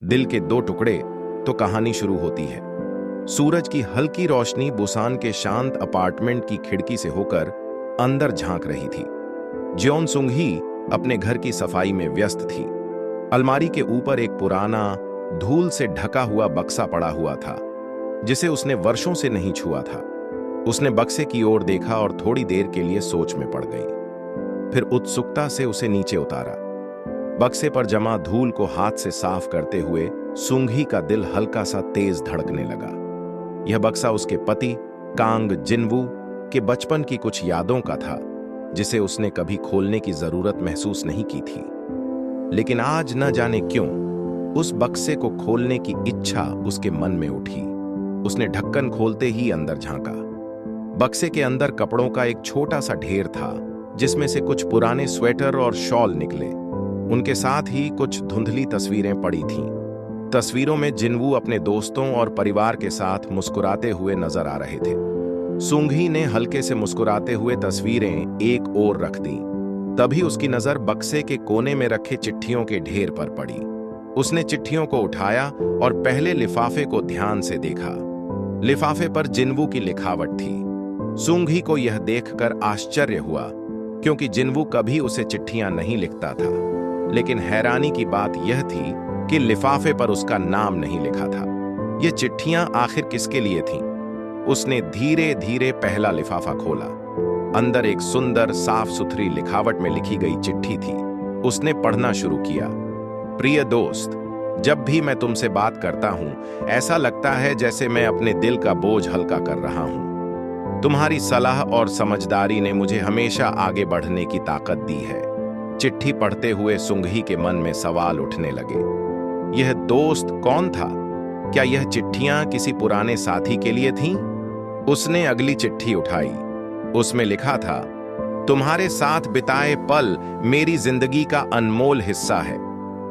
दिल के दो टुकड़े, तो कहानी शुरू होती है। सूरज की हल्की रोशनी बुसान के शांत अपार्टमेंट की खिड़की से होकर अंदर झांक रही थी। ज्योन सुंघी अपने घर की सफाई में व्यस्त थी। अलमारी के ऊपर एक पुराना, धूल से ढका हुआ बक्सा पड़ा हुआ था, जिसे उसने वर्षों से नहीं छुआ था। उसने बक्से की ओर देखा और थोड़ी देर के लिए सोच में पड़ गई। फिर उत्सुकता से उसे नीचे उतारा। बक्से पर जमा धूल को हाथ से साफ करते हुए सुंघी का दिल हल्का सा तेज धड़कने लगा। यह बक्सा उसके पति कांग जिनवू के बचपन की कुछ यादों का था, जिसे उसने कभी खोलने की जरूरत महसूस नहीं की थी। लेकिन आज न जाने क्यों उस बक्से को खोलने की इच्छा उसके मन में उठी। उसने ढक्कन खोलते ही अंदर झांका। बक्से के अंदर कपड़ों का एक छोटा सा ढेर था, जिसमें से कुछ पुराने स्वेटर और शॉल निकले। उनके साथ ही कुछ धुंधली तस्वीरें पड़ी थीं। तस्वीरों में जिनवू अपने दोस्तों और परिवार के साथ मुस्कुराते हुए नजर आ रहे थे। सुंघी ने हल्के से मुस्कुराते हुए तस्वीरें एक ओर रख दी। तभी उसकी नजर बक्से के कोने में रखे चिट्ठियों के ढेर पर पड़ी। उसने चिट्ठियों को उठाया और पहले लिफाफे को ध्यान से देखा। लिफाफे पर जिनवू की लिखावट थी। सुंघी को यह देखकर आश्चर्य हुआ, क्योंकि जिनवू कभी उसे चिट्ठियां नहीं लिखता था। लेकिन हैरानी की बात यह थी कि लिफाफे पर उसका नाम नहीं लिखा था। ये चिट्ठियां आखिर किसके लिए थीं? उसने धीरे धीरे पहला लिफाफा खोला। अंदर एक सुंदर साफ सुथरी लिखावट में लिखी गई चिट्ठी थी। उसने पढ़ना शुरू किया। प्रिय दोस्त, जब भी मैं तुमसे बात करता हूं, ऐसा लगता है जैसे मैं अपने दिल का बोझ हल्का कर रहा हूं। तुम्हारी सलाह और समझदारी ने मुझे हमेशा आगे बढ़ने की ताकत दी है। चिट्ठी पढ़ते हुए सुंघी के मन में सवाल उठने लगे। यह दोस्त कौन था? क्या यह चिट्ठियां किसी पुराने साथी के लिए थीं? उसने अगली चिट्ठी उठाई। उसमें लिखा था, तुम्हारे साथ बिताए पल मेरी जिंदगी का अनमोल हिस्सा है।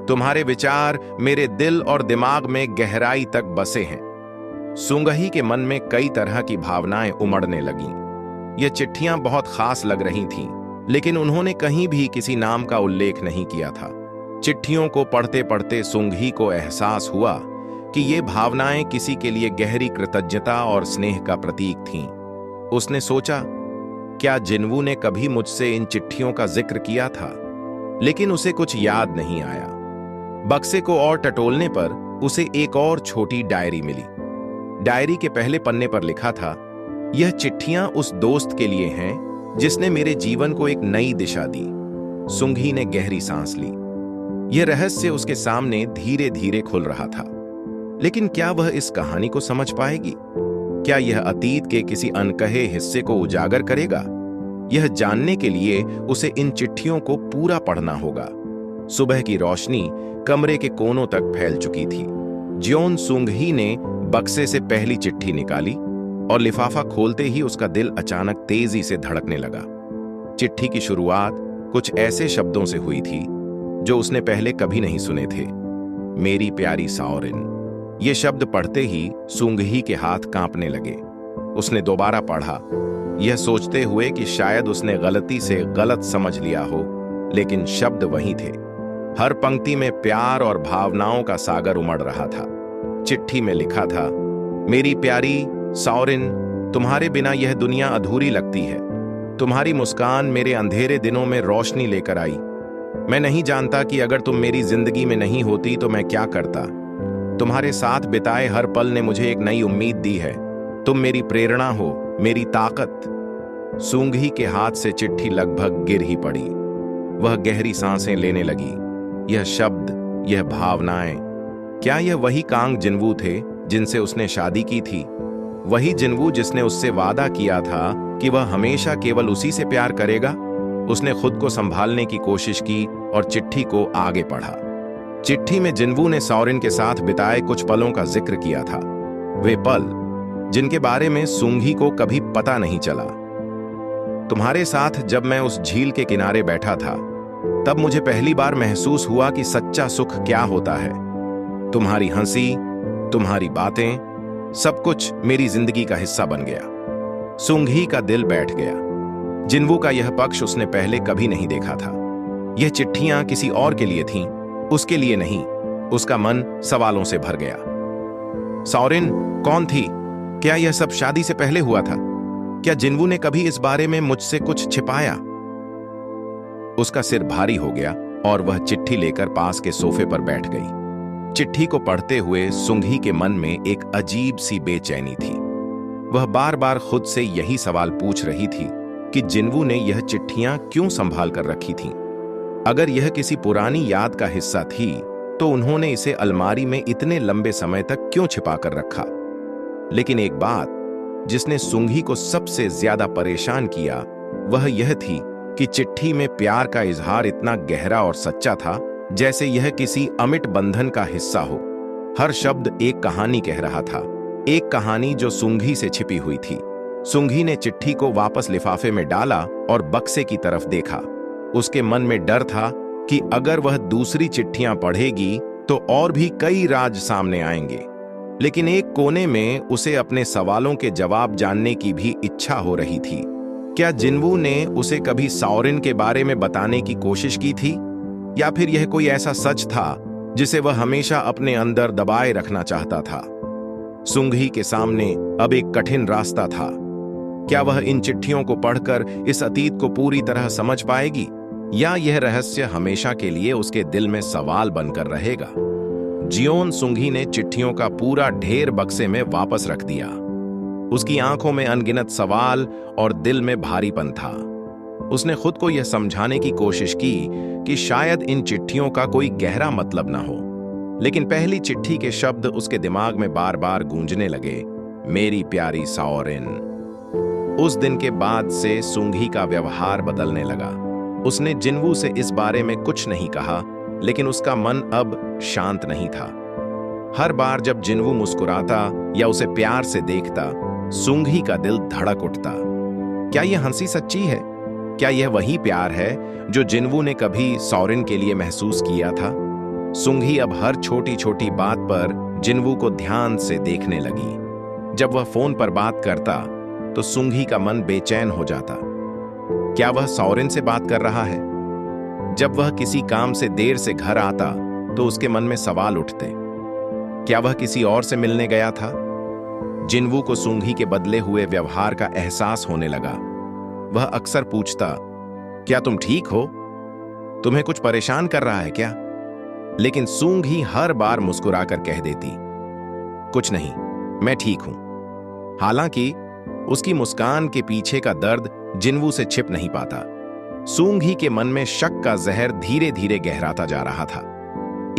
तुम्हारे विचार मेरे दिल और दिमाग में गहराई तक बसे हैं। सुंघी के मन में कई तरह की भावनाएं उमड़ने लगीं। ये चिट्ठियां बहुत खास लग रही थीं, लेकिन उन्होंने कहीं भी किसी नाम का उल्लेख नहीं किया था। चिट्ठियों को पढ़ते पढ़ते सुंघी को एहसास हुआ कि ये भावनाएं किसी के लिए गहरी कृतज्ञता और स्नेह का प्रतीक थीं। उसने सोचा, क्या जिनवू ने कभी मुझसे इन चिट्ठियों का जिक्र किया था? लेकिन उसे कुछ याद नहीं आया। बक्से को और टटोलने पर उसे एक और छोटी डायरी मिली। डायरी के पहले पन्ने पर लिखा था, यह चिट्ठियां उस दोस्त के लिए हैं जिसने मेरे जीवन को एक नई दिशा दी। सुंघी ने गहरी सांस ली। यह रहस्य उसके सामने धीरे धीरे खुल रहा था। लेकिन क्या वह इस कहानी को समझ पाएगी? क्या यह अतीत के किसी अनकहे हिस्से को उजागर करेगा? यह जानने के लिए उसे इन चिट्ठियों को पूरा पढ़ना होगा। सुबह की रोशनी कमरे के कोनों तक फैल चुकी थी। ज्योन सुंघी ने बक्से से पहली चिट्ठी निकाली और लिफाफा खोलते ही उसका दिल अचानक तेजी से धड़कने लगा। चिट्ठी की शुरुआत कुछ ऐसे शब्दों से हुई थी जो उसने पहले कभी नहीं सुने थे। मेरी प्यारी साओरिन। ये शब्द पढ़ते ही सुंघी के हाथ कांपने लगे। उसने दोबारा पढ़ा, यह सोचते हुए कि शायद उसने गलती से गलत समझ लिया हो, लेकिन शब्द वही थे। हर पंक्ति में प्यार और भावनाओं का सागर उमड़ रहा था। चिट्ठी में लिखा था, मेरी प्यारी साओरिन, तुम्हारे बिना यह दुनिया अधूरी लगती है। तुम्हारी मुस्कान मेरे अंधेरे दिनों में रोशनी लेकर आई। मैं नहीं जानता कि अगर तुम मेरी जिंदगी में नहीं होती तो मैं क्या करता। तुम्हारे साथ बिताए हर पल ने मुझे एक नई उम्मीद दी है। तुम मेरी प्रेरणा हो, मेरी ताकत। सुंघी के हाथ से चिट्ठी लगभग गिर ही पड़ी। वह गहरी सांसें लेने लगी। यह शब्द, यह भावनाएं, क्या यह वही कांग जिनवू थे जिनसे उसने शादी की थी? वही जिनवू जिसने उससे वादा किया था कि वह हमेशा केवल उसी से प्यार करेगा? उसने खुद को संभालने की कोशिश की और चिट्ठी को आगे पढ़ा। चिट्ठी में जिनवू ने साओरिन के साथ बिताए कुछ पलों का जिक्र किया था। वे पल जिनके बारे में सुंघी को कभी पता नहीं चला। तुम्हारे साथ जब मैं उस झील के किनारे बैठा था, तब मुझे पहली बार महसूस हुआ कि सच्चा सुख क्या होता है। तुम्हारी हंसी, तुम्हारी बातें, सब कुछ मेरी जिंदगी का हिस्सा बन गया। सुंघी का दिल बैठ गया। जिनवू का यह पक्ष उसने पहले कभी नहीं देखा था। यह चिट्ठियां किसी और के लिए थीं, उसके लिए नहीं। उसका मन सवालों से भर गया। सॉरेन कौन थी? क्या यह सब शादी से पहले हुआ था? क्या जिन्वू ने कभी इस बारे में मुझसे कुछ छिपाया? उसका सिर भारी हो गया और वह चिट्ठी लेकर पास के सोफे पर बैठ गई। चिट्ठी को पढ़ते हुए सुंघी के मन में एक अजीब सी बेचैनी थी। वह बार बार खुद से यही सवाल पूछ रही थी कि जिन्वू ने यह चिट्ठियां क्यों संभाल कर रखी थीं? अगर यह किसी पुरानी याद का हिस्सा थी तो उन्होंने इसे अलमारी में इतने लंबे समय तक क्यों छिपा कर रखा? लेकिन एक बात जिसने सुंघी को सबसे ज्यादा परेशान किया वह यह थी कि चिट्ठी में प्यार का इजहार इतना गहरा और सच्चा था जैसे यह किसी अमिट बंधन का हिस्सा हो। हर शब्द एक कहानी कह रहा था, एक कहानी जो सुंघी से छिपी हुई थी। सुंघी ने चिट्ठी को वापस लिफाफे में डाला और बक्से की तरफ देखा। उसके मन में डर था कि अगर वह दूसरी चिट्ठियां पढ़ेगी तो और भी कई राज सामने आएंगे। लेकिन एक कोने में उसे अपने सवालों के जवाब जानने की भी इच्छा हो रही थी। क्या जिन्वू ने उसे कभी सॉरेन के बारे में बताने की कोशिश की थी, या फिर यह कोई ऐसा सच था जिसे वह हमेशा अपने अंदर दबाए रखना चाहता था? सुंघी के सामने अब एक कठिन रास्ता था। क्या वह इन चिट्ठियों को पढ़कर इस अतीत को पूरी तरह समझ पाएगी, या यह रहस्य हमेशा के लिए उसके दिल में सवाल बनकर रहेगा? जियोन सुंघी ने चिट्ठियों का पूरा ढेर बक्से में वापस रख दिया। उसकी आंखों में अनगिनत सवाल और दिल में भारीपन था। उसने खुद को यह समझाने की कोशिश की कि शायद इन चिट्ठियों का कोई गहरा मतलब न हो, लेकिन पहली चिट्ठी के शब्द उसके दिमाग में बार बार गूंजने लगे, मेरी प्यारी सॉरेन। उस दिन के बाद से सुंघी का व्यवहार बदलने लगा। उसने जिन्वू से इस बारे में कुछ नहीं कहा, लेकिन उसका मन अब शांत नहीं था। हर बार जब जिन्वू मुस्कुराता या उसे प्यार से देखता, सुंघी का दिल धड़क उठता। क्या यह हंसी सच्ची है? क्या यह वही प्यार है जो जिन्वू ने कभी सॉरेन के लिए महसूस किया था? सुंघी अब हर छोटी छोटी बात पर जिन्वू को ध्यान से देखने लगी। जब वह फोन पर बात करता तो सुंघी का मन बेचैन हो जाता। क्या वह सॉरेन से बात कर रहा है? जब वह किसी काम से देर से घर आता तो उसके मन में सवाल उठते। क्या वह किसी और से मिलने गया था? जिन्वू को सुंघी के बदले हुए व्यवहार का एहसास होने लगा। वह अक्सर पूछता, क्या तुम ठीक हो? तुम्हें कुछ परेशान कर रहा है क्या? लेकिन सुंघी हर बार मुस्कुराकर कह देती, कुछ नहीं, मैं ठीक हूं। हालांकि उसकी मुस्कान के पीछे का दर्द जिन्वू से छिप नहीं पाता। सुंघी के मन में शक का जहर धीरे धीरे गहराता जा रहा था।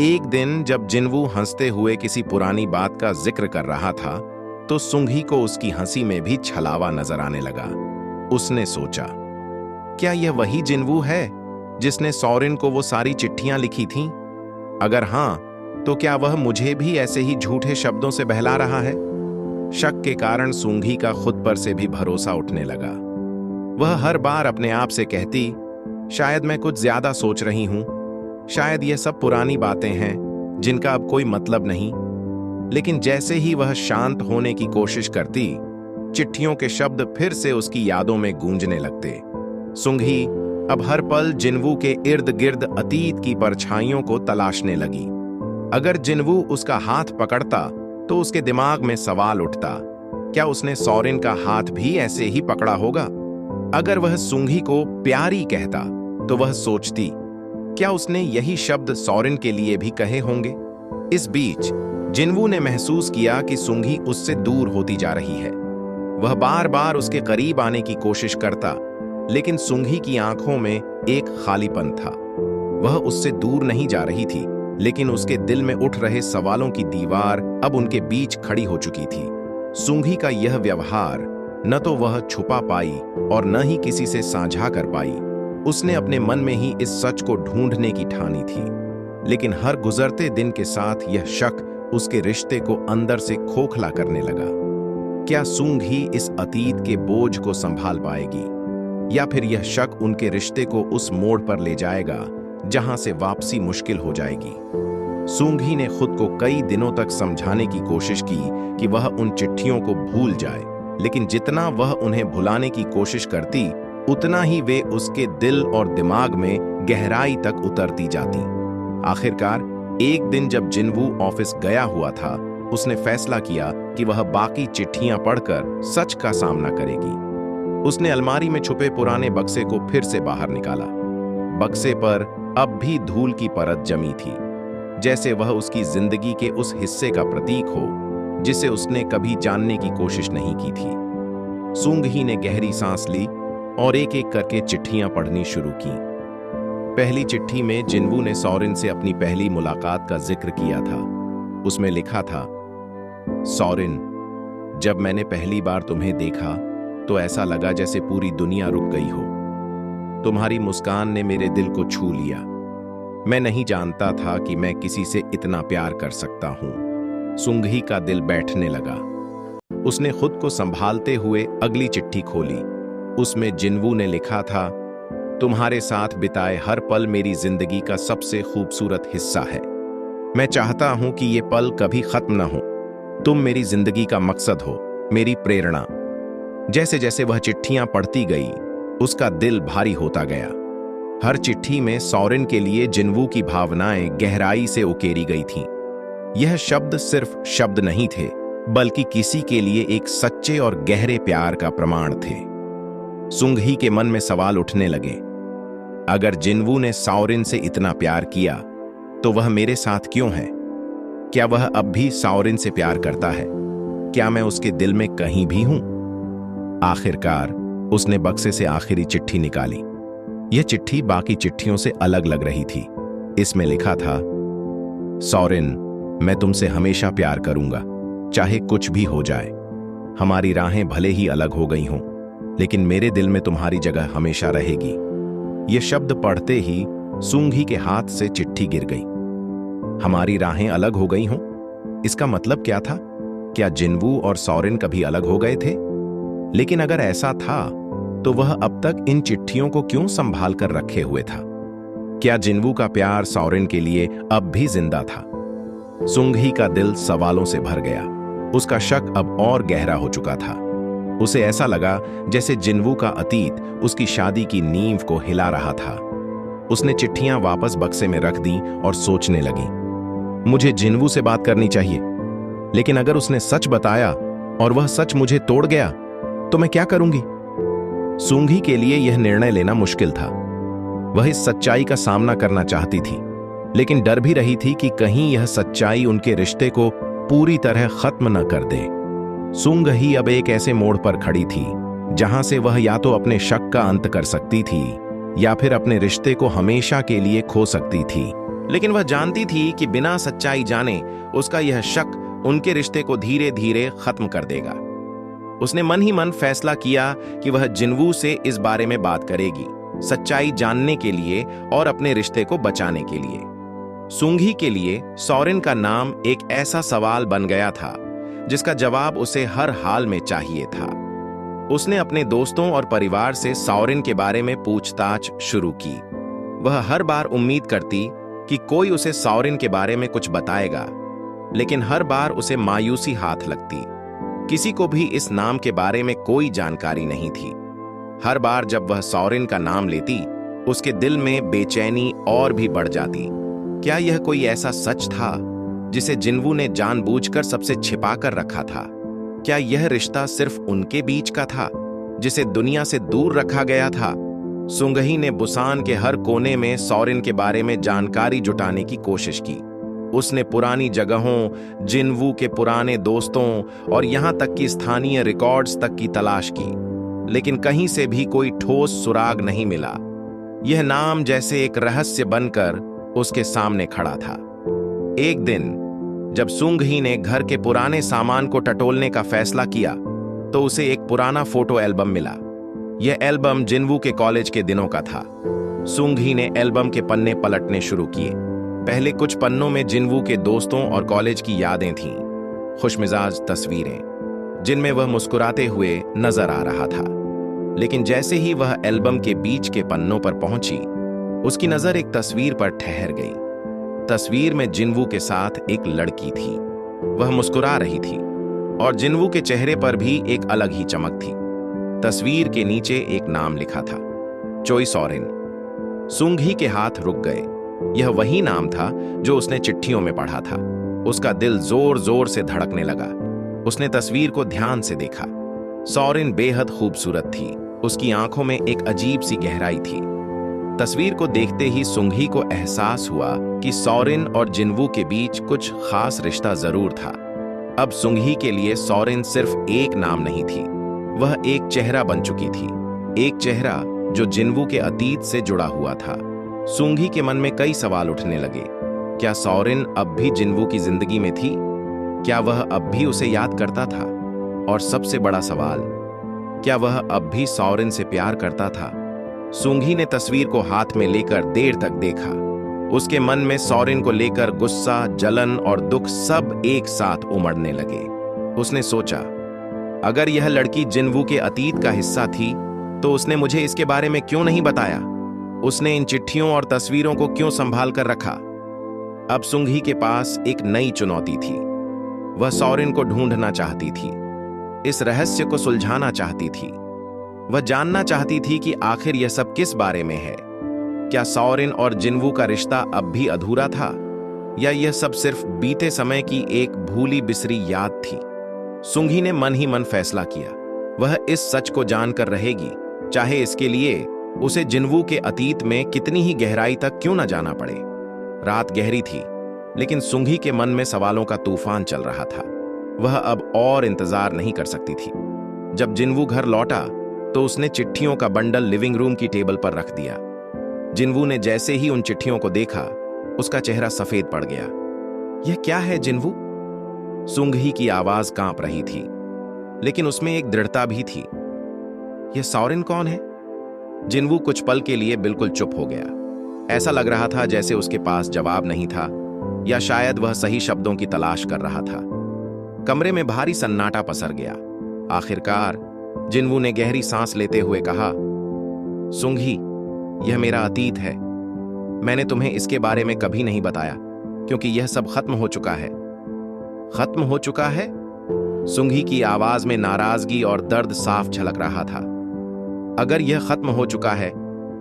एक दिन जब जिन्वू हंसते हुए किसी पुरानी बात का जिक्र कर रहा था तो सुंघी को उसकी हंसी में भी छलावा नजर आने लगा। उसने सोचा, क्या यह वही जिन्वू है जिसने सॉरेन को वो सारी चिट्ठियां लिखी थीं? अगर हां, तो क्या वह मुझे भी ऐसे ही झूठे शब्दों से बहला रहा है? शक के कारण सुंघी का खुद पर से भी भरोसा उठने लगा। वह हर बार अपने आप से कहती, शायद मैं कुछ ज्यादा सोच रही हूं, शायद यह सब पुरानी बातें हैं जिनका अब कोई मतलब नहीं। लेकिन जैसे ही वह शांत होने की कोशिश करती, चिट्ठियों के शब्द फिर से उसकी यादों में गूंजने लगते। सुंघी अब हर पल जिन्वू के इर्द गिर्द अतीत की परछाइयों को तलाशने लगी। अगर जिन्वू उसका हाथ पकड़ता तो उसके दिमाग में सवाल उठता, क्या उसने सॉरेन का हाथ भी ऐसे ही पकड़ा होगा? अगर वह सुंघी को प्यारी कहता तो वह सोचती, क्या उसने यही शब्द सॉरेन के लिए भी कहे होंगे? इस बीच जिन्वू ने महसूस किया कि सुंघी उससे दूर होती जा रही है। वह बार बार उसके करीब आने की कोशिश करता, लेकिन सुंघी की आंखों में एक खालीपन था। वह उससे दूर नहीं जा रही थी, लेकिन उसके दिल में उठ रहे सवालों की दीवार अब उनके बीच खड़ी हो चुकी थी। सुंघी का यह व्यवहार न तो वह छुपा पाई और न ही किसी से साझा कर पाई। उसने अपने मन में ही इस सच को ढूंढने की ठानी थी, लेकिन हर गुजरते दिन के साथ यह शक उसके रिश्ते को अंदर से खोखला करने लगा। क्या सुंघी इस अतीत के बोझ को संभाल पाएगी, या फिर यह शक उनके रिश्ते को उस मोड़ पर ले जाएगा जहां से वापसी मुश्किल हो जाएगी? सुंघी ने खुद को कई दिनों तक समझाने की कोशिश की कि वह उन चिट्ठियों को भूल जाए, लेकिन जितना वह उन्हें भुलाने की कोशिश करती, उतना ही वे उसके दिल और दिमाग में गहराई तक उतरती जाती। आखिरकार एक दिन जब जिनवू ऑफिस गया हुआ था, उसने फैसला किया कि वह बाकी चिट्ठियां पढ़कर सच का सामना करेगी। उसने अलमारी में छुपे पुराने बक्से को फिर से बाहर निकाला। बक्से पर अब भी धूल की परत जमी थी, जैसे वह उसकी जिंदगी के उस हिस्से का प्रतीक हो जिसे उसने कभी जानने की कोशिश नहीं की थी। सुंगही ने गहरी सांस ली और एक एक करके चिट्ठियां पढ़नी शुरू की। पहली चिट्ठी में जिनवू ने सॉरेन से अपनी पहली मुलाकात का जिक्र किया था। उसमें लिखा था, सॉरेन, जब मैंने पहली बार तुम्हें देखा तो ऐसा लगा जैसे पूरी दुनिया रुक गई हो। तुम्हारी मुस्कान ने मेरे दिल को छू लिया। मैं नहीं जानता था कि मैं किसी से इतना प्यार कर सकता हूं। सुंगही का दिल बैठने लगा। उसने खुद को संभालते हुए अगली चिट्ठी खोली। उसमें जिनवू ने लिखा था, तुम्हारे साथ बिताए हर पल मेरी जिंदगी का सबसे खूबसूरत हिस्सा है। मैं चाहता हूं कि ये पल कभी खत्म न हो। तुम मेरी जिंदगी का मकसद हो, मेरी प्रेरणा। जैसे जैसे वह चिट्ठियां पढ़ती गई, उसका दिल भारी होता गया। हर चिट्ठी में सॉरेन के लिए जिनवू की भावनाएं गहराई से उकेरी गई थीं। यह शब्द सिर्फ शब्द नहीं थे, बल्कि किसी के लिए एक सच्चे और गहरे प्यार का प्रमाण थे। सुंगही के मन में सवाल उठने लगे, अगर जिनवू ने सॉरेन से इतना प्यार किया तो वह मेरे साथ क्यों है? क्या वह अब भी सॉरेन से प्यार करता है? क्या मैं उसके दिल में कहीं भी हूं? आखिरकार उसने बक्से से आखिरी चिट्ठी निकाली। यह चिट्ठी बाकी चिट्ठियों से अलग लग रही थी। इसमें लिखा था, सॉरेन, मैं तुमसे हमेशा प्यार करूंगा, चाहे कुछ भी हो जाए। हमारी राहें भले ही अलग हो गई हों, लेकिन मेरे दिल में तुम्हारी जगह हमेशा रहेगी। ये शब्द पढ़ते ही सुंगही के हाथ से चिट्ठी गिर गई। हमारी राहें अलग हो गई हों? इसका मतलब क्या था? क्या जिनवू और सॉरेन कभी अलग हो गए थे? लेकिन अगर ऐसा था तो वह अब तक इन चिट्ठियों को क्यों संभाल कर रखे हुए था? क्या जिनवू का प्यार सॉरेन के लिए अब भी जिंदा था? सुंगही का दिल सवालों से भर गया। उसका शक अब और गहरा हो चुका था। उसे ऐसा लगा जैसे जिनवू का अतीत उसकी शादी की नींव को हिला रहा था। उसने चिट्ठियां वापस बक्से में रख दी और सोचने लगी, मुझे जिनवू से बात करनी चाहिए। लेकिन अगर उसने सच बताया और वह सच मुझे तोड़ गया तो मैं क्या करूंगी? सुंगही के लिए यह निर्णय लेना मुश्किल था। वह इस सच्चाई का सामना करना चाहती थी, लेकिन डर भी रही थी कि कहीं यह सच्चाई उनके रिश्ते को पूरी तरह खत्म न कर दे। सुंगही अब एक ऐसे मोड़ पर खड़ी थी जहां से वह या तो अपने शक का अंत कर सकती थी या फिर अपने रिश्ते को हमेशा के लिए खो सकती थी। लेकिन वह जानती थी कि बिना सच्चाई जाने उसका यह शक उनके रिश्ते को धीरे धीरे खत्म कर देगा। उसने मन ही मन फैसला किया कि वह जिनवू से इस बारे में बात करेगी, सच्चाई जानने के लिए और अपने रिश्ते को बचाने के लिए। सुंगही के लिए सॉरेन का नाम एक ऐसा सवाल बन गया था जिसका जवाब उसे हर हाल में चाहिए था। उसने अपने दोस्तों और परिवार से सॉरेन के बारे में पूछताछ शुरू की। वह हर बार उम्मीद करती कि कोई उसे सॉरेन के बारे में कुछ बताएगा, लेकिन हर बार उसे मायूसी हाथ लगती। किसी को भी इस नाम के बारे में कोई जानकारी नहीं थी। हर बार जब वह सॉरेन का नाम लेती, उसके दिल में बेचैनी और भी बढ़ जाती। क्या यह कोई ऐसा सच था जिसे जिनवू ने जानबूझकर सबसे छिपा कर रखा था? क्या यह रिश्ता सिर्फ उनके बीच का था जिसे दुनिया से दूर रखा गया था? सुंगही ने बुसान के हर कोने में सॉरेन के बारे में जानकारी जुटाने की कोशिश की। उसने पुरानी जगहों, जिनवू के पुराने दोस्तों और यहां तक कि स्थानीय रिकॉर्ड्स तक की तलाश की, लेकिन कहीं से भी कोई ठोस सुराग नहीं मिला। यह नाम जैसे एक रहस्य बनकर उसके सामने खड़ा था। एक दिन जब सुंगही ने घर के पुराने सामान को टटोलने का फैसला किया, तो उसे एक पुराना फोटो एल्बम मिला। यह एल्बम जिनवू के कॉलेज के दिनों का था। सुंगही ने एल्बम के पन्ने पलटने शुरू किए। पहले कुछ पन्नों में जिनवू के दोस्तों और कॉलेज की यादें थीं, खुशमिजाज तस्वीरें जिनमें वह मुस्कुराते हुए नजर आ रहा था। लेकिन जैसे ही वह एल्बम के बीच के पन्नों पर पहुंची, उसकी नजर एक तस्वीर पर ठहर गई। तस्वीर में जिनवू के साथ एक लड़की थी। वह मुस्कुरा रही थी और जिनवू के चेहरे पर भी एक अलग ही चमक थी। तस्वीर के नीचे एक नाम लिखा था, चोई सॉरेन। सुंगही के हाथ रुक गए। यह वही नाम था जो उसने चिट्ठियों में पढ़ा था। उसका दिल जोर जोर से धड़कने लगा। उसने तस्वीर को ध्यान से देखा। सॉरेन बेहद खूबसूरत थी। उसकी आंखों में एक अजीब सी गहराई थी। तस्वीर को देखते ही सुंघी को एहसास हुआ कि सॉरेन और जिन्वू के बीच कुछ खास रिश्ता जरूर था। अब सुंघी के लिए सॉरेन सिर्फ एक नाम नहीं थी, वह एक चेहरा बन चुकी थी। एक चेहरा जो जिन्वू के अतीत से जुड़ा हुआ था। सुंघी के मन में कई सवाल उठने लगे। क्या सॉरेन अब भी जिन्वू की जिंदगी में थी? क्या वह अब भी उसे याद करता था? और सबसे बड़ा सवाल, क्या वह अब भी सॉरेन से प्यार करता था? सुंघी ने तस्वीर को हाथ में लेकर देर तक देखा। उसके मन में सॉरेन को लेकर गुस्सा, जलन और दुख सब एक साथ उमड़ने लगे। उसने सोचा, अगर यह लड़की जिन्वू के अतीत का हिस्सा थी तो उसने मुझे इसके बारे में क्यों नहीं बताया? उसने इन चिट्ठियों और तस्वीरों को क्यों संभाल कर रखा? अब सुंघी के पास एक नई चुनौती थी। वह सॉरेन को ढूंढना चाहती थी, इस रहस्य को सुलझाना चाहती थी। वह जानना चाहती थी कि आखिर यह सब किस बारे में है। क्या सॉरेन और जिन्वू का रिश्ता अब भी अधूरा था, या यह सब सिर्फ बीते समय की एक भूली बिसरी याद थी? सुंघी ने मन ही मन फैसला किया, वह इस सच को जानकर रहेगी, चाहे इसके लिए उसे जिन्वू के अतीत में कितनी ही गहराई तक क्यों न जाना पड़े। रात गहरी थी, लेकिन सुंघी के मन में सवालों का तूफान चल रहा था। वह अब और इंतजार नहीं कर सकती थी। जब जिन्वू घर लौटा तो उसने चिट्ठियों का बंडल लिविंग रूम की टेबल पर रख दिया। जिन्वू ने जैसे ही उन चिट्ठियों को देखा, उसका चेहरा सफेद पड़ गया। यह क्या है जिन्वू? सुंघी की आवाज कांप रही थी, लेकिन उसमें एक दृढ़ता भी थी। यह सॉरेन कौन है? जिन्वू कुछ पल के लिए बिल्कुल चुप हो गया। ऐसा लग रहा था जैसे उसके पास जवाब नहीं था, या शायद वह सही शब्दों की तलाश कर रहा था। कमरे में भारी सन्नाटा पसर गया। आखिरकार जिन्वू ने गहरी सांस लेते हुए कहा, सुंघी, यह मेरा अतीत है। मैंने तुम्हें इसके बारे में कभी नहीं बताया, क्योंकि यह सब खत्म हो चुका है। खत्म हो चुका है? सुंघी की आवाज में नाराजगी और दर्द साफ झलक रहा था। अगर यह खत्म हो चुका है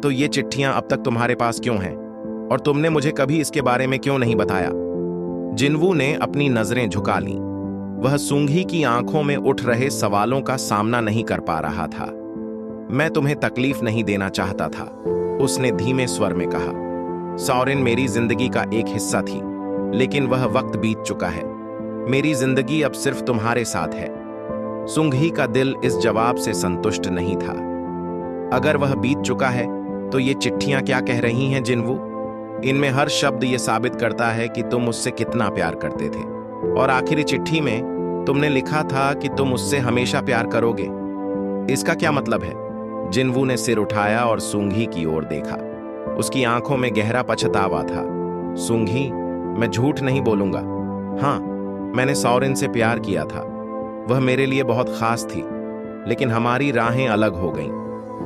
तो ये चिट्ठियां अब तक तुम्हारे पास क्यों हैं? और तुमने मुझे कभी इसके बारे में क्यों नहीं बताया? जिन्वू ने अपनी नजरें झुका लीं। वह सुंघी की आंखों में उठ रहे सवालों का सामना नहीं कर पा रहा था। मैं तुम्हें तकलीफ नहीं देना चाहता था, उसने धीमे स्वर में कहा। सॉरेन मेरी जिंदगी का एक हिस्सा थी, लेकिन वह वक्त बीत चुका है। मेरी जिंदगी अब सिर्फ तुम्हारे साथ है। सुंघी का दिल इस जवाब से संतुष्ट नहीं था। अगर वह बीत चुका है तो ये चिट्ठियां क्या कह रही हैं जिन्वू? इनमें हर शब्द ये साबित करता है कि तुम मुझसे कितना प्यार करते थे, और आखिरी चिट्ठी में तुमने लिखा था कि तुम मुझसे हमेशा प्यार करोगे। इसका क्या मतलब है? जिन्वू ने सिर उठाया और सुंघी की ओर देखा। उसकी आंखों में गहरा पछतावा था। सुंघी, मैं झूठ नहीं बोलूंगा। हाँ, मैंने सॉरेन से प्यार किया था। वह मेरे लिए बहुत खास थी, लेकिन हमारी राहें अलग हो गईं।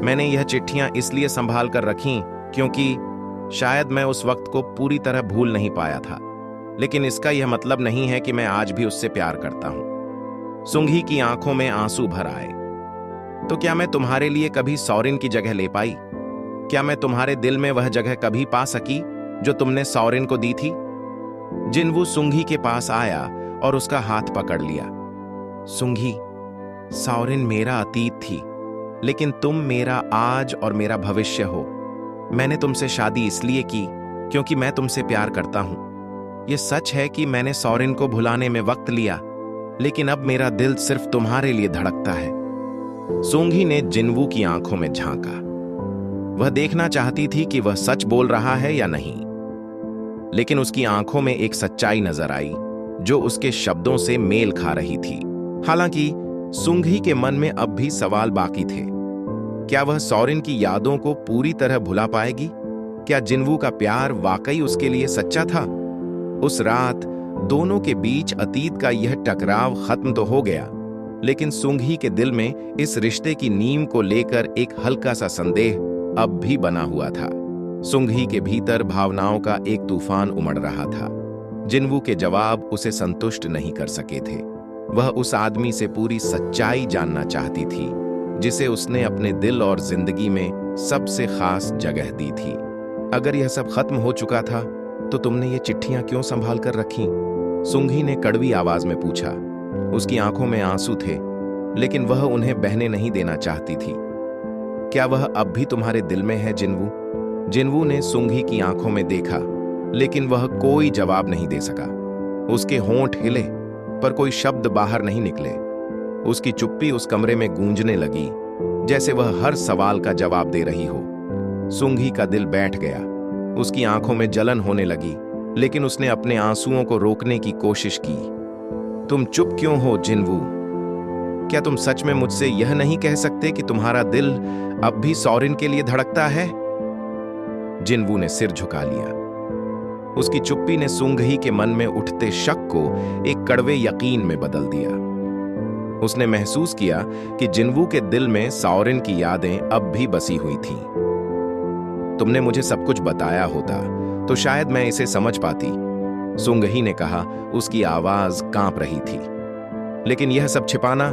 मैंने यह चिट्ठियां इसलिए संभाल कर रखीं क्योंकि शायद मैं उस वक्त को पूरी तरह भूल नहीं पाया था, लेकिन इसका यह मतलब नहीं है कि मैं आज भी उससे प्यार करता हूं। सुंघी की आंखों में आंसू भर आए। तो क्या मैं तुम्हारे लिए कभी सॉरेन की जगह ले पाई? क्या मैं तुम्हारे दिल में वह जगह कभी पा सकी जो तुमने सॉरेन को दी थी? जिन्वू सुंघी के पास आया और उसका हाथ पकड़ लिया। सुंघी, सॉरेन मेरा अतीत थी, लेकिन तुम मेरा आज और मेरा भविष्य हो। मैंने तुमसे शादी इसलिए की क्योंकि मैं तुमसे प्यार करता हूं। यह सच है कि मैंने सॉरेन को भुलाने में वक्त लिया, लेकिन अब मेरा दिल सिर्फ तुम्हारे लिए धड़कता है। सुंघी ने जिन्वू की आंखों में झांका। वह देखना चाहती थी कि वह सच बोल रहा है या नहीं, लेकिन उसकी आंखों में एक सच्चाई नजर आई जो उसके शब्दों से मेल खा रही थी। हालांकि सुंघी के मन में अब भी सवाल बाकी थे। क्या वह सॉरेन की यादों को पूरी तरह भुला पाएगी? क्या जिन्वू का प्यार वाकई उसके लिए सच्चा था? उस रात दोनों के बीच अतीत का यह टकराव खत्म तो हो गया, लेकिन सुंघी के दिल में इस रिश्ते की नींव को लेकर एक हल्का सा संदेह अब भी बना हुआ था। सुंघी के भीतर भावनाओं का एक तूफान उमड़ रहा था। जिन्वू के जवाब उसे संतुष्ट नहीं कर सके थे। वह उस आदमी से पूरी सच्चाई जानना चाहती थी जिसे उसने अपने दिल और जिंदगी में सबसे खास जगह दी थी। अगर यह सब खत्म हो चुका था तो तुमने ये चिट्ठियां क्यों संभाल कर रखी? सुंघी ने कड़वी आवाज में पूछा। उसकी आंखों में आंसू थे, लेकिन वह उन्हें बहने नहीं देना चाहती थी। क्या वह अब भी तुम्हारे दिल में है जिन्वू? जिन्वू ने सुंघी की आंखों में देखा, लेकिन वह कोई जवाब नहीं दे सका। उसके होंठ हिले, पर कोई शब्द बाहर नहीं निकले। उसकी चुप्पी उस कमरे में गूंजने लगी, जैसे वह हर सवाल का जवाब दे रही हो। सुंघी का दिल बैठ गया। उसकी आंखों में जलन होने लगी, लेकिन उसने अपने आंसुओं को रोकने की कोशिश की। तुम चुप क्यों हो जिन्वू? क्या तुम सच में मुझसे यह नहीं कह सकते कि तुम्हारा दिल अब भी सॉरिन के लिए धड़कता है? जिन्वू ने सिर झुका लिया। उसकी चुप्पी ने सुंघी के मन में उठते शक को एक कड़वे यकीन में बदल दिया। उसने महसूस किया कि जिन्वू के दिल में सॉरिन की यादें अब भी बसी हुई थीं। तुमने मुझे सब कुछ बताया होता तो शायद मैं इसे समझ पाती, सुंघी ने कहा। उसकी आवाज कांप रही थी। लेकिन यह सब छिपाना,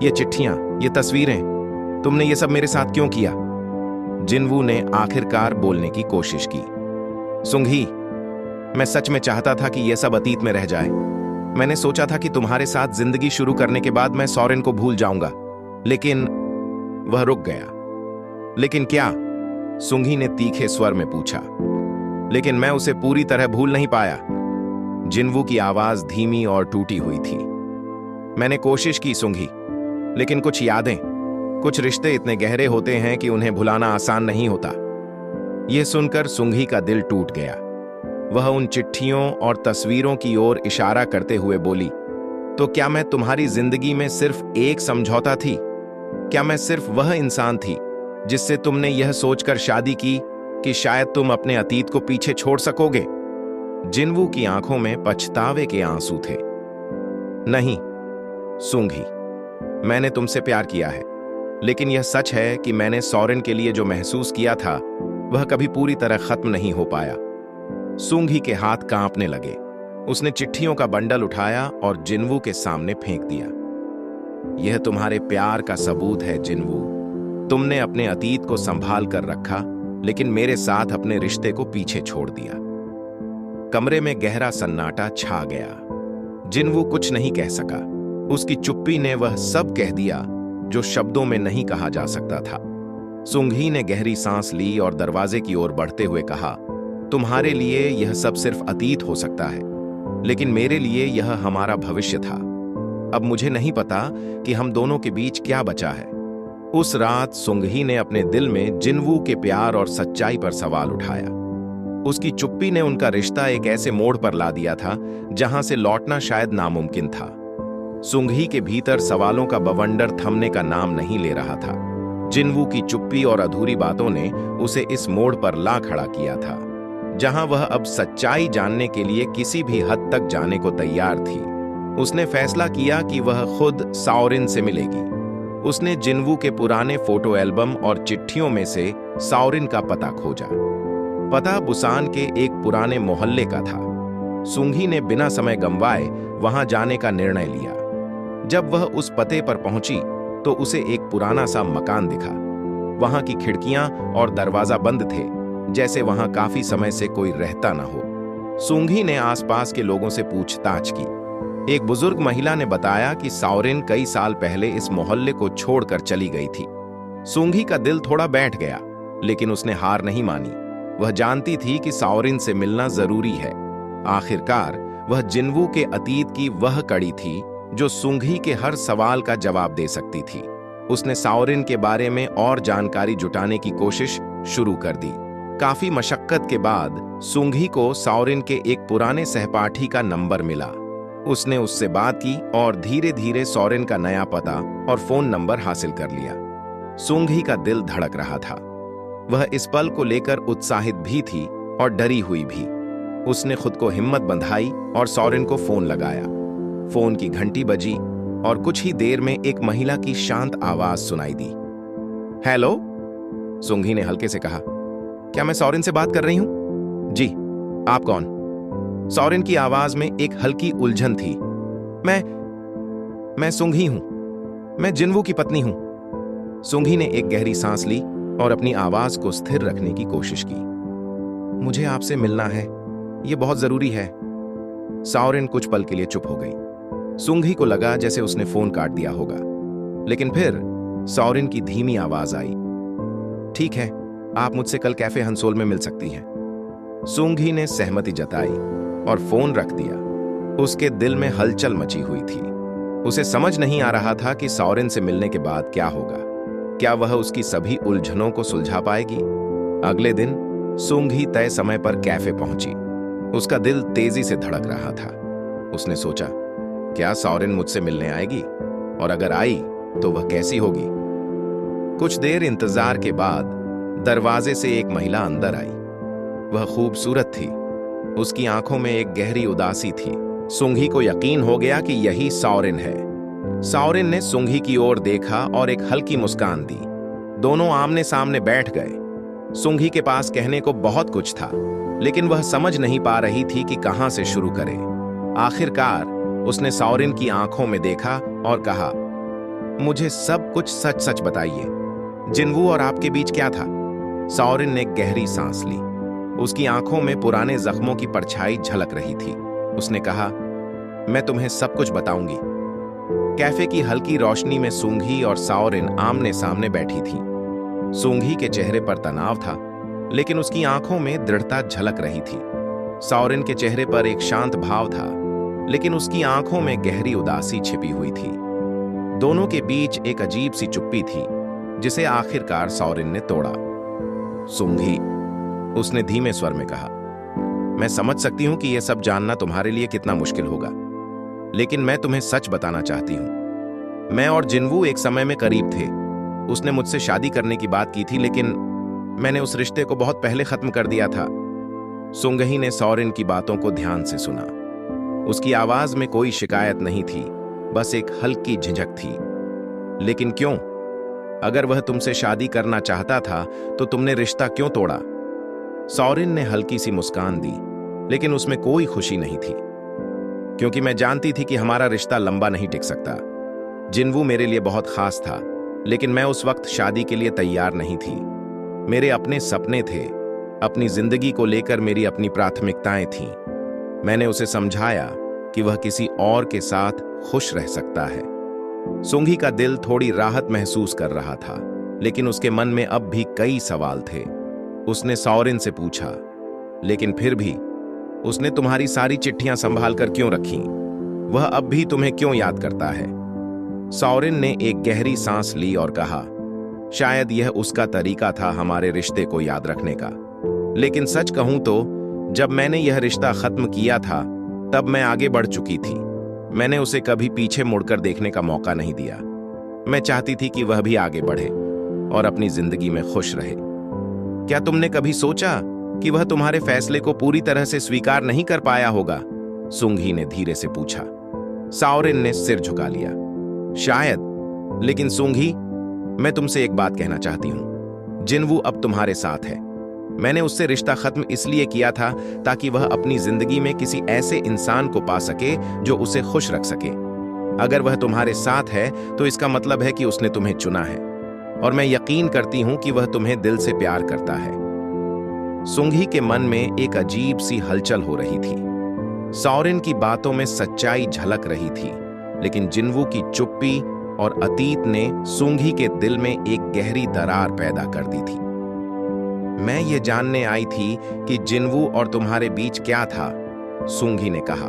ये चिट्ठियां, ये तस्वीरें, तुमने ये सब मेरे साथ क्यों किया? जिन्वू ने आखिरकार बोलने की कोशिश की। सुंघी, मैं सच में चाहता था कि यह सब अतीत में रह जाए। मैंने सोचा था कि तुम्हारे साथ जिंदगी शुरू करने के बाद मैं सॉरेन को भूल जाऊंगा, लेकिन वह रुक गया। लेकिन क्या? सुंघी ने तीखे स्वर में पूछा। लेकिन मैं उसे पूरी तरह भूल नहीं पाया। जिन्वू की आवाज धीमी और टूटी हुई थी। मैंने कोशिश की सुंघी, लेकिन कुछ यादें, कुछ रिश्ते इतने गहरे होते हैं कि उन्हें भुलाना आसान नहीं होता। यह सुनकर सुंघी का दिल टूट गया। वह उन चिट्ठियों और तस्वीरों की ओर इशारा करते हुए बोली, तो क्या मैं तुम्हारी जिंदगी में सिर्फ एक समझौता थी? क्या मैं सिर्फ वह इंसान थी जिससे तुमने यह सोचकर शादी की कि शायद तुम अपने अतीत को पीछे छोड़ सकोगे? जिन्वू की आंखों में पछतावे के आंसू थे। नहीं सुंघी, मैंने तुमसे प्यार किया है, लेकिन यह सच है कि मैंने सॉरेन के लिए जो महसूस किया था वह कभी पूरी तरह खत्म नहीं हो पाया। सुंघी के हाथ कांपने लगे। उसने चिट्ठियों का बंडल उठाया और जिन्वू के सामने फेंक दिया। यह तुम्हारे प्यार का सबूत है जिन्वू। तुमने अपने अतीत को संभाल कर रखा, लेकिन मेरे साथ अपने रिश्ते को पीछे छोड़ दिया। कमरे में गहरा सन्नाटा छा गया। जिन्वू कुछ नहीं कह सका। उसकी चुप्पी ने वह सब कह दिया जो शब्दों में नहीं कहा जा सकता था। सुंघी ने गहरी सांस ली और दरवाजे की ओर बढ़ते हुए कहा, तुम्हारे लिए यह सब सिर्फ अतीत हो सकता है, लेकिन मेरे लिए यह हमारा भविष्य था। अब मुझे नहीं पता कि हम दोनों के बीच क्या बचा है। उस रात सुंघी ने अपने दिल में जिन्वू के प्यार और सच्चाई पर सवाल उठाया। उसकी चुप्पी ने उनका रिश्ता एक ऐसे मोड़ पर ला दिया था जहां से लौटना शायद नामुमकिन था। सुंघी के भीतर सवालों का बवंडर थमने का नाम नहीं ले रहा था। जिन्वू की चुप्पी और अधूरी बातों ने उसे इस मोड़ पर ला खड़ा किया था, जहां वह अब सच्चाई जानने के लिए किसी भी हद तक जाने को तैयार थी। उसने फैसला किया कि वह खुद सॉरेन से मिलेगी। उसने जिन्वू के पुराने फोटो एल्बम और चिट्ठियों में से सॉरेन का पता खोजा। पता बुसान के एक पुराने मोहल्ले का था। सुंघी ने बिना समय गंवाए वहां जाने का निर्णय लिया। जब वह उस पते पर पहुंची तो उसे एक पुराना सा मकान दिखा। वहां की खिड़कियां और दरवाजा बंद थे, जैसे वहां काफी समय से कोई रहता न हो। सुंघी ने आसपास के लोगों से पूछताछ की। एक बुजुर्ग महिला ने बताया कि सॉरेन कई साल पहले इस मोहल्ले को छोड़कर चली गई थी। सुंघी का दिल थोड़ा बैठ गया, लेकिन उसने हार नहीं मानी। वह जानती थी कि सॉरेन से मिलना जरूरी है। आखिरकार वह जिन्वू के अतीत की वह कड़ी थी जो सुंघी के हर सवाल का जवाब दे सकती थी। उसने सॉरेन के बारे में और जानकारी जुटाने की कोशिश शुरू कर दी। काफी मशक्कत के बाद सुंघी को सॉरेन के एक पुराने सहपाठी का नंबर मिला। उसने उससे बात की और धीरे धीरे सॉरेन का नया पता और फोन नंबर हासिल कर लिया। सुंघी का दिल धड़क रहा था। वह इस पल को लेकर उत्साहित भी थी और डरी हुई भी। उसने खुद को हिम्मत बंधाई और सॉरेन को फोन लगाया। फोन की घंटी बजी और कुछ ही देर में एक महिला की शांत आवाज सुनाई दी। हेलो, सुंघी ने हल्के से कहा। क्या मैं सॉरेन से बात कर रही हूं? जी, आप कौन? सॉरेन की आवाज में एक हल्की उलझन थी। मैं सुंघी हूं। मैं जिन्वू की पत्नी हूं। सुंघी ने एक गहरी सांस ली और अपनी आवाज को स्थिर रखने की कोशिश की। मुझे आपसे मिलना है, ये बहुत जरूरी है। साओरिन कुछ पल के लिए चुप हो गई। सुंघी को लगा जैसे उसने फोन काट दिया होगा, लेकिन फिर साओरिन की धीमी आवाज आई, ठीक है, आप मुझसे कल कैफे हंसोल में मिल सकती हैं। सुंघी ने सहमति जताई और फोन रख दिया। उसके दिल में हलचल मची हुई थी। उसे समझ नहीं आ रहा था कि साओरिन से मिलने के बाद क्या होगा। क्या वह उसकी सभी उलझनों को सुलझा पाएगी? अगले दिन सुंघी तय समय पर कैफे पहुंची। उसका दिल तेजी से धड़क रहा था। उसने सोचा, क्या साओरिन मुझसे मिलने आएगी? और अगर आई तो वह कैसी होगी? कुछ देर इंतजार के बाद दरवाजे से एक महिला अंदर आई। वह खूबसूरत थी। उसकी आंखों में एक गहरी उदासी थी। सुंघी को यकीन हो गया कि यही साओरिन है। साओरिन ने सुंघी की ओर देखा और एक हल्की मुस्कान दी। दोनों आमने सामने बैठ गए। सुंघी के पास कहने को बहुत कुछ था, लेकिन वह समझ नहीं पा रही थी कि कहां से शुरू करे। आखिरकार उसने साओरिन की आंखों में देखा और कहा, मुझे सब कुछ सच सच बताइए। जिन्वू और आपके बीच क्या था? साओरिन ने गहरी सांस ली। उसकी आंखों में पुराने जख्मों की परछाई झलक रही थी। उसने कहा, मैं तुम्हें सब कुछ बताऊंगी। कैफे की हल्की रोशनी में सुंघी और साओरिन आमने सामने बैठी थी। सुंघी के चेहरे पर तनाव था, लेकिन उसकी आंखों में दृढ़ता झलक रही थी। साओरिन के चेहरे पर एक शांत भाव था, लेकिन उसकी आंखों में गहरी उदासी छिपी हुई थी। दोनों के बीच एक अजीब सी चुप्पी थी, जिसे आखिरकार साओरिन ने तोड़ा। सुंघी, उसने धीमे स्वर में कहा, मैं समझ सकती हूं कि यह सब जानना तुम्हारे लिए कितना मुश्किल होगा, लेकिन मैं तुम्हें सच बताना चाहती हूं। मैं और जिन्वू एक समय में करीब थे। उसने मुझसे शादी करने की बात की थी, लेकिन मैंने उस रिश्ते को बहुत पहले खत्म कर दिया था। सुंघी ने साओरिन की बातों को ध्यान से सुना। उसकी आवाज में कोई शिकायत नहीं थी, बस एक हल्की झिझक थी। लेकिन क्यों? अगर वह तुमसे शादी करना चाहता था तो तुमने रिश्ता क्यों तोड़ा? साओरिन ने हल्की सी मुस्कान दी, लेकिन उसमें कोई खुशी नहीं थी, क्योंकि मैं जानती थी कि हमारा रिश्ता लंबा नहीं टिक सकता। जिन्वू मेरे लिए बहुत खास था, लेकिन मैं उस वक्त शादी के लिए तैयार नहीं थी। मेरे अपने सपने थे, अपनी जिंदगी को लेकर मेरी अपनी प्राथमिकताएं थीं। मैंने उसे समझाया कि वह किसी और के साथ खुश रह सकता है। सुंघी का दिल थोड़ी राहत महसूस कर रहा था, लेकिन उसके मन में अब भी कई सवाल थे। उसने साओरिन से पूछा, लेकिन फिर भी उसने तुम्हारी सारी चिट्ठियां संभाल कर क्यों रखी? वह अब भी तुम्हें क्यों याद करता है? साओरिन ने एक गहरी सांस ली और कहा, शायद यह उसका तरीका था हमारे रिश्ते को याद रखने का। लेकिन सच कहूं तो जब मैंने यह रिश्ता खत्म किया था, तब मैं आगे बढ़ चुकी थी। मैंने उसे कभी पीछे मुड़कर देखने का मौका नहीं दिया। मैं चाहती थी कि वह भी आगे बढ़े और अपनी जिंदगी में खुश रहे। क्या तुमने कभी सोचा कि वह तुम्हारे फैसले को पूरी तरह से स्वीकार नहीं कर पाया होगा? सुंघी ने धीरे से पूछा। साओरिन ने सिर झुका लिया। शायद, लेकिन सुंघी, मैं तुमसे एक बात कहना चाहती हूं। जिन्वू अब तुम्हारे साथ है। मैंने उससे रिश्ता खत्म इसलिए किया था ताकि वह अपनी जिंदगी में किसी ऐसे इंसान को पा सके जो उसे खुश रख सके। अगर वह तुम्हारे साथ है तो इसका मतलब है कि उसने तुम्हें चुना है, और मैं यकीन करती हूं कि वह तुम्हें दिल से प्यार करता है। सुंघी के मन में एक अजीब सी हलचल हो रही थी। साओरिन की बातों में सच्चाई झलक रही थी, लेकिन जिन्वू की चुप्पी और अतीत ने सुंघी के दिल में एक गहरी दरार पैदा कर दी थी। मैं ये जानने आई थी कि जिन्वू और तुम्हारे बीच क्या था, सुंघी ने कहा,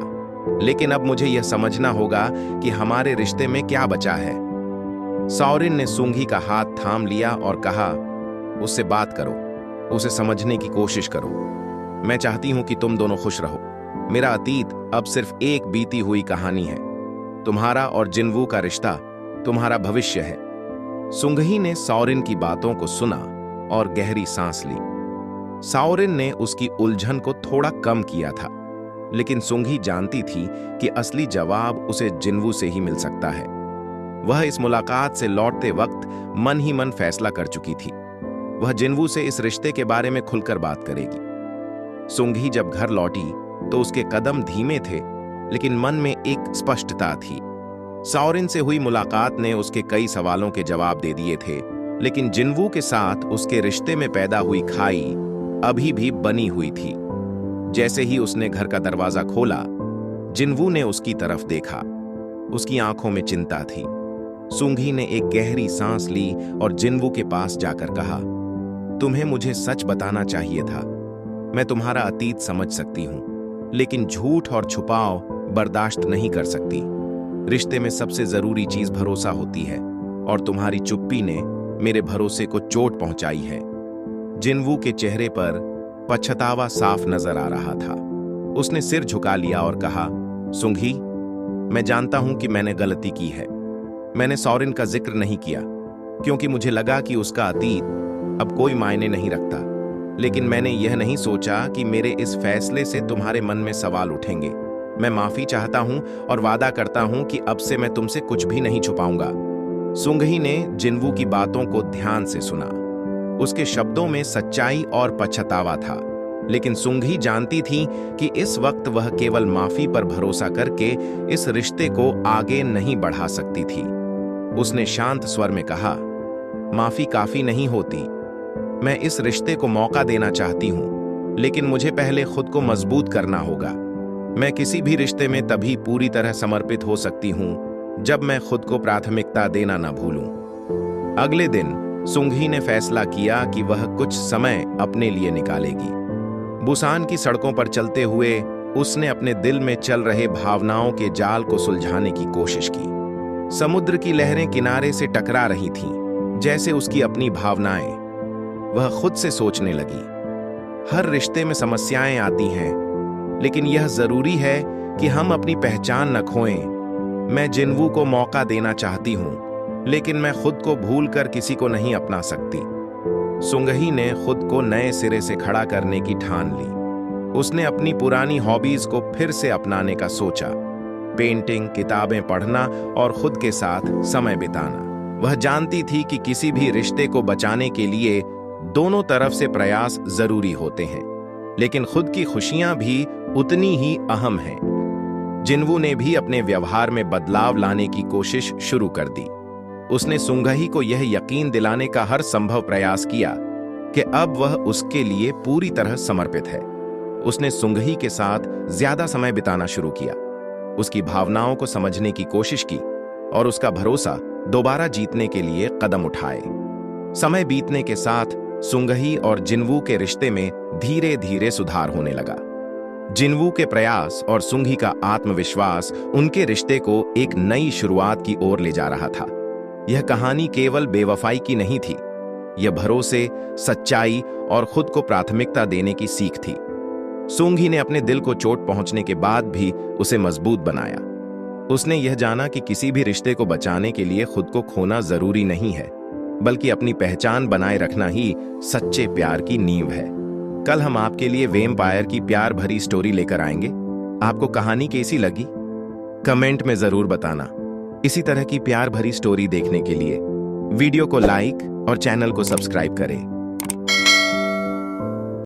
लेकिन अब मुझे यह समझना होगा कि हमारे रिश्ते में क्या बचा है। साओरिन ने सुंघी का हाथ थाम लिया और कहा, उससे बात करो, उसे समझने की कोशिश करो। मैं चाहती हूं कि तुम दोनों खुश रहो। मेरा अतीत अब सिर्फ एक बीती हुई कहानी है। तुम्हारा और जिन्वू का रिश्ता तुम्हारा भविष्य है। सुंघी ने साओरिन की बातों को सुना और गहरी सांस ली। साओरिन ने उसकी उलझन को थोड़ा कम किया था, लेकिन सुंघी जानती थी कि असली जवाब उसे जिन्वू से ही मिल सकता है। वह इस मुलाकात से लौटते वक्त मन ही मन फैसला कर चुकी थी। वह जिन्वू से इस रिश्ते के बारे में खुलकर बात करेगी। सुंघी जब घर लौटी तो उसके कदम धीमे थे, लेकिन मन में एक स्पष्टता थी। साओरिन से हुई मुलाकात ने उसके कई सवालों के जवाब दे दिए थे, लेकिन जिन्वू के साथ उसके रिश्ते में पैदा हुई खाई अभी भी बनी हुई थी। जैसे ही उसने घर का दरवाजा खोला, जिनवू ने उसकी तरफ देखा। उसकी आंखों में चिंता थी। सुंघी ने एक गहरी सांस ली और जिनवू के पास जाकर कहा, तुम्हें मुझे सच बताना चाहिए था। मैं तुम्हारा अतीत समझ सकती हूं, लेकिन झूठ और छुपाव बर्दाश्त नहीं कर सकती। रिश्ते में सबसे जरूरी चीज भरोसा होती है, और तुम्हारी चुप्पी ने मेरे भरोसे को चोट पहुंचाई है। जिनवू के चेहरे पर पछतावा साफ नजर आ रहा था। उसने सिर झुका लिया और कहा, सुंघी, मैं जानता हूं कि मैंने गलती की है। मैंने सॉरेन का जिक्र नहीं किया क्योंकि मुझे लगा कि उसका अतीत अब कोई मायने नहीं रखता, लेकिन मैंने यह नहीं सोचा कि मेरे इस फैसले से तुम्हारे मन में सवाल उठेंगे। मैं माफी चाहता हूं और वादा करता हूं कि अब से मैं तुमसे कुछ भी नहीं छुपाऊंगा। सुंघी ने जिनवू की बातों को ध्यान से सुना। उसके शब्दों में सच्चाई और पछतावा था, लेकिन सुंघी जानती थी कि इस वक्त वह केवल माफी पर भरोसा करके इस रिश्ते को आगे नहीं बढ़ा सकती थी। उसने शांत स्वर में कहा, माफी काफी नहीं होती। मैं इस रिश्ते को मौका देना चाहती हूं, लेकिन मुझे पहले खुद को मजबूत करना होगा। मैं किसी भी रिश्ते में तभी पूरी तरह समर्पित हो सकती हूं जब मैं खुद को प्राथमिकता देना न भूलूं। अगले दिन सुंघी ने फैसला किया कि वह कुछ समय अपने लिए निकालेगी। बुसान की सड़कों पर चलते हुए उसने अपने दिल में चल रहे भावनाओं के जाल को सुलझाने की कोशिश की। समुद्र की लहरें किनारे से टकरा रही थीं, जैसे उसकी अपनी भावनाएं। वह खुद से सोचने लगी, हर रिश्ते में समस्याएं आती हैं, लेकिन यह जरूरी है कि हम अपनी पहचान न खोएं। मैं जिनवू को मौका देना चाहती हूं, लेकिन मैं खुद को भूलकर किसी को नहीं अपना सकती। सुंघी ने खुद को नए सिरे से खड़ा करने की ठान ली। उसने अपनी पुरानी हॉबीज को फिर से अपनाने का सोचा, पेंटिंग, किताबें पढ़ना और खुद के साथ समय बिताना। वह जानती थी कि किसी भी रिश्ते को बचाने के लिए दोनों तरफ से प्रयास जरूरी होते हैं, लेकिन खुद की खुशियां भी उतनी ही अहम हैं। जिनवू ने भी अपने व्यवहार में बदलाव लाने की कोशिश शुरू कर दी। उसने सुंघी को यह यकीन दिलाने का हर संभव प्रयास किया कि अब वह उसके लिए पूरी तरह समर्पित है। उसने सुंघी के साथ ज्यादा समय बिताना शुरू किया, उसकी भावनाओं को समझने की कोशिश की और उसका भरोसा दोबारा जीतने के लिए कदम उठाए। समय बीतने के साथ सुंघी और जिनवू के रिश्ते में धीरे धीरे सुधार होने लगा। जिनवू के प्रयास और सुंघी का आत्मविश्वास उनके रिश्ते को एक नई शुरुआत की ओर ले जा रहा था। यह कहानी केवल बेवफाई की नहीं थी, यह भरोसे, सच्चाई और खुद को प्राथमिकता देने की सीख थी। सुंघी ने अपने दिल को चोट पहुंचने के बाद भी उसे मजबूत बनाया। उसने यह जाना कि किसी भी रिश्ते को बचाने के लिए खुद को खोना जरूरी नहीं है, बल्कि अपनी पहचान बनाए रखना ही सच्चे प्यार की नींव है। कल हम आपके लिए वेम्पायर की प्यार भरी स्टोरी लेकर आएंगे। आपको कहानी कैसी लगी कमेंट में जरूर बताना। इसी तरह की प्यार भरी स्टोरी देखने के लिए वीडियो को लाइक और चैनल को सब्सक्राइब करें।